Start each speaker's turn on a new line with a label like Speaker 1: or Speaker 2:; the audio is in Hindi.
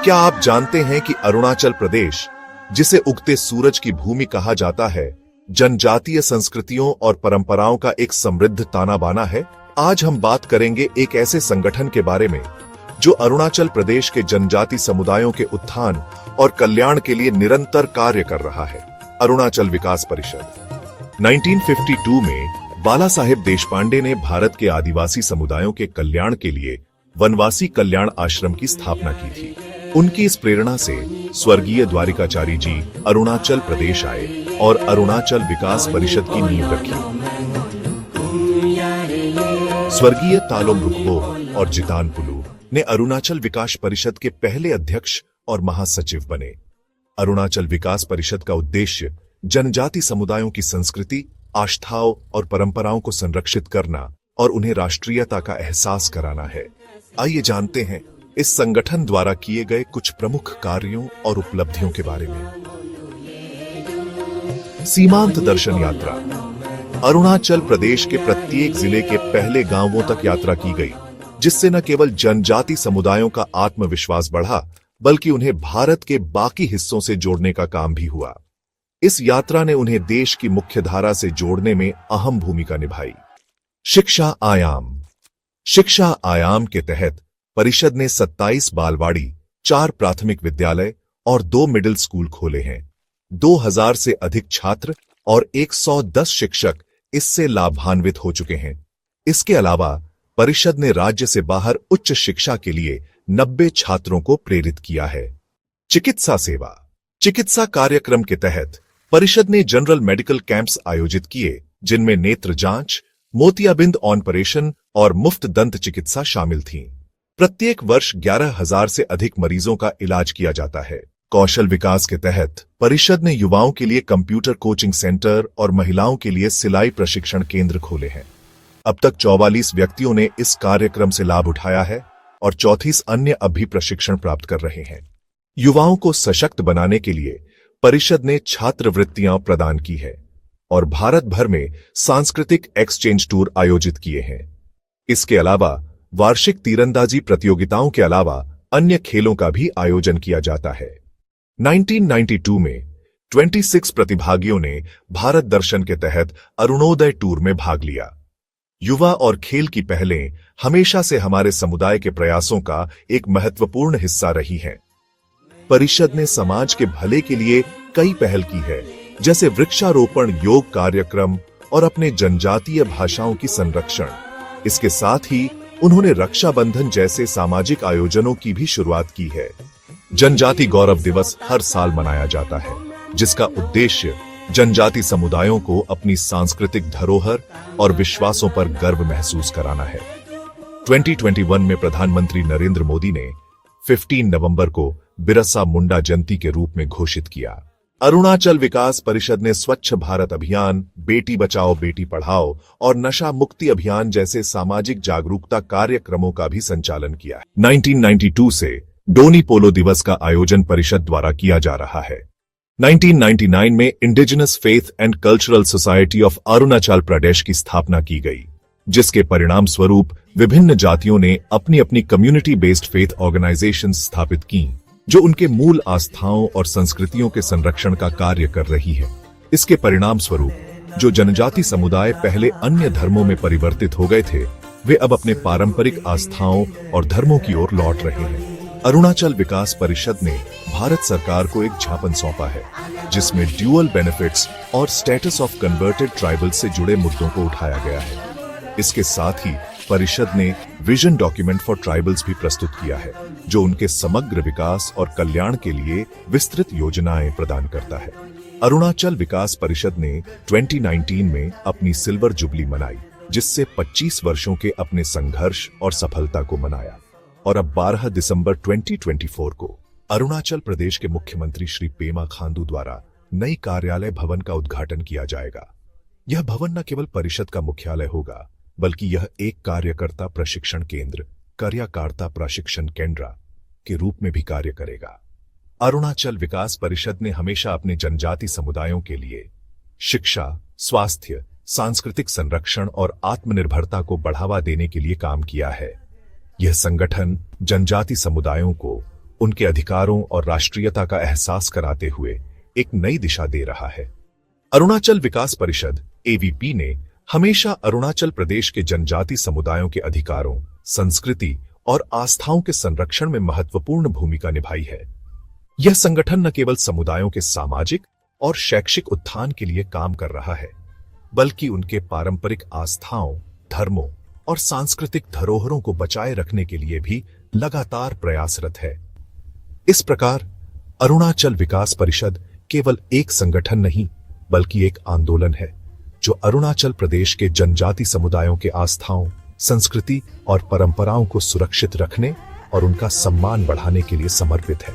Speaker 1: क्या आप जानते हैं कि अरुणाचल प्रदेश, जिसे उगते सूरज की भूमि कहा जाता है, जनजातीय संस्कृतियों और परंपराओं का एक समृद्ध ताना बाना है? आज हम बात करेंगे एक ऐसे संगठन के बारे में जो अरुणाचल प्रदेश के जनजाति समुदायों के उत्थान और कल्याण के लिए निरंतर कार्य कर रहा है। अरुणाचल विकास परिषद 1952 में बाला साहेब देशपांडे ने भारत के आदिवासी समुदायों के कल्याण के लिए वनवासी कल्याण आश्रम की स्थापना की थी। उनकी इस प्रेरणा से स्वर्गीय द्वारिकाचारी जी अरुणाचल प्रदेश आए और अरुणाचल विकास परिषद की नींव रखी। स्वर्गीय तालोम रुकबो और जितान पुलू ने अरुणाचल विकास परिषद के पहले अध्यक्ष और महासचिव बने। अरुणाचल विकास परिषद का उद्देश्य जनजाति समुदायों की संस्कृति, आस्थाओं और परंपराओं को संरक्षित करना और उन्हें राष्ट्रीयता का एहसास कराना है। आइए जानते हैं इस संगठन द्वारा किए गए कुछ प्रमुख कार्यों और उपलब्धियों के बारे में। सीमांत दर्शन यात्रा। अरुणाचल प्रदेश के प्रत्येक जिले के पहले गांवों तक यात्रा की गई, जिससे न केवल जनजाति समुदायों का आत्मविश्वास बढ़ा, बल्कि उन्हें भारत के बाकी हिस्सों से जोड़ने का काम भी हुआ। इस यात्रा ने उन्हें देश की मुख्यधारा से जोड़ने में अहम भूमिका निभाई। शिक्षा आयाम। शिक्षा आयाम के तहत परिषद ने 27 बालवाड़ी, 4 प्राथमिक विद्यालय और 2 मिडिल स्कूल खोले हैं। 2000 से अधिक छात्र और 110 शिक्षक इससे लाभान्वित हो चुके हैं। इसके अलावा परिषद ने राज्य से बाहर उच्च शिक्षा के लिए 90 छात्रों को प्रेरित किया है। चिकित्सा सेवा। चिकित्सा कार्यक्रम के तहत परिषद ने जनरल मेडिकल कैंप्स आयोजित किए, जिनमें नेत्र जांच, मोतियाबिंद ऑपरेशन और मुफ्त दंत चिकित्सा शामिल थीं। प्रत्येक वर्ष 11,000 से अधिक मरीजों का इलाज किया जाता है। कौशल विकास के तहत परिषद ने युवाओं के लिए कंप्यूटर कोचिंग सेंटर और महिलाओं के लिए सिलाई प्रशिक्षण केंद्र खोले हैं। अब तक 44 व्यक्तियों ने इस कार्यक्रम से लाभ उठाया है और 34 अन्य अब भी प्रशिक्षण प्राप्त कर रहे हैं। युवाओं को सशक्त बनाने के लिए परिषद ने छात्रवृत्तियां प्रदान की है और भारत भर में सांस्कृतिक एक्सचेंज टूर आयोजित किए हैं। इसके अलावा वार्षिक तीरंदाजी प्रतियोगिताओं के अलावा अन्य खेलों का भी आयोजन किया जाता है। 1992 में 26 प्रतिभागियों ने भारत दर्शन के तहत अरुणोदय टूर में भाग लिया। युवा और खेल की पहलें हमेशा से हमारे समुदाय के प्रयासों का एक महत्वपूर्ण हिस्सा रही हैं। परिषद ने समाज के भले के लिए कई पहल की है, जैसे वृक्षारोपण, योग कार्यक्रम और अपने जनजातीय भाषाओं की संरक्षण। इसके साथ ही उन्होंने रक्षाबंधन जैसे सामाजिक आयोजनों की भी शुरुआत की है। जनजाति गौरव दिवस हर साल मनाया जाता है, जिसका उद्देश्य जनजाति समुदायों को अपनी सांस्कृतिक धरोहर और विश्वासों पर गर्व महसूस कराना है। 2021 में प्रधानमंत्री नरेंद्र मोदी ने 15 नवंबर को बिरसा मुंडा जयंती के रूप में घोषित किया। अरुणाचल विकास परिषद ने स्वच्छ भारत अभियान, बेटी बचाओ बेटी पढ़ाओ और नशा मुक्ति अभियान जैसे सामाजिक जागरूकता कार्यक्रमों का भी संचालन किया है। 1992 से डोनी पोलो दिवस का आयोजन परिषद द्वारा किया जा रहा है। 1999 में indigenous faith and cultural society of Arunachal Pradesh की स्थापना की गई, जिसके परिणाम स्वरूप विभिन्न जातियों ने अपनी अपनी कम्युनिटी बेस्ड फेथ ऑर्गेनाइजेशन स्थापित की, जो उनके मूल आस्थाओं और संस्कृतियों के संरक्षण का कार्य कर रही है। इसके परिणाम स्वरूप जो जनजाति समुदाय पहले अन्य धर्मों में परिवर्तित हो गए थे, वे अब अपने पारंपरिक आस्थाओं और धर्मों की ओर लौट रहे हैं। अरुणाचल विकास परिषद ने भारत सरकार को एक ज्ञापन सौंपा है, जिसमें ड्यूअल बेनिफिट्स और स्टेटस ऑफ कन्वर्टेड ट्राइबल्स से जुड़े मुद्दों को उठाया गया है। इसके साथ ही परिषद ने विजन डॉक्यूमेंट फॉर ट्राइबल्स भी प्रस्तुत किया है, जो उनके समग्र विकास और कल्याण के लिए विस्तृत योजनाएं प्रदान करता है। अरुणाचल विकास परिषद ने 2019 में अपनी सिल्वर जुबली मनाई, जिससे 25 वर्षों के अपने संघर्ष और सफलता को मनाया। और अब 12 दिसंबर 2024 को अरुणाचल प्रदेश के मुख्यमंत्री श्री पेमा खांडू द्वारा नई कार्यालय भवन का उद्घाटन किया जाएगा। यह भवन न केवल परिषद का मुख्यालय होगा, बल्कि यह एक कार्यकर्ता प्रशिक्षण केंद्र, कार्यकर्ता प्रशिक्षण केंद्र के रूप में भी कार्य करेगा। अरुणाचल विकास परिषद ने हमेशा अपने जनजाति समुदायों के लिए शिक्षा, स्वास्थ्य, सांस्कृतिक संरक्षण और आत्मनिर्भरता को बढ़ावा देने के लिए काम किया है। यह संगठन जनजाति समुदायों को उनके अधिकारों और राष्ट्रीयता का एहसास कराते हुए एक नई दिशा दे रहा है। अरुणाचल विकास परिषद एवीपी ने हमेशा अरुणाचल प्रदेश के जनजाति समुदायों के अधिकारों, संस्कृति और आस्थाओं के संरक्षण में महत्वपूर्ण भूमिका निभाई है। यह संगठन न केवल समुदायों के सामाजिक और शैक्षिक उत्थान के लिए काम कर रहा है, बल्कि उनके पारंपरिक आस्थाओं, धर्मों और सांस्कृतिक धरोहरों को बचाए रखने के लिए भी लगातार प्रयासरत है। इस प्रकार अरुणाचल विकास परिषद केवल एक संगठन नहीं, बल्कि एक आंदोलन है जो अरुणाचल प्रदेश के जनजाति समुदायों के आस्थाओं, संस्कृति और परंपराओं को सुरक्षित रखने और उनका सम्मान बढ़ाने के लिए समर्पित है।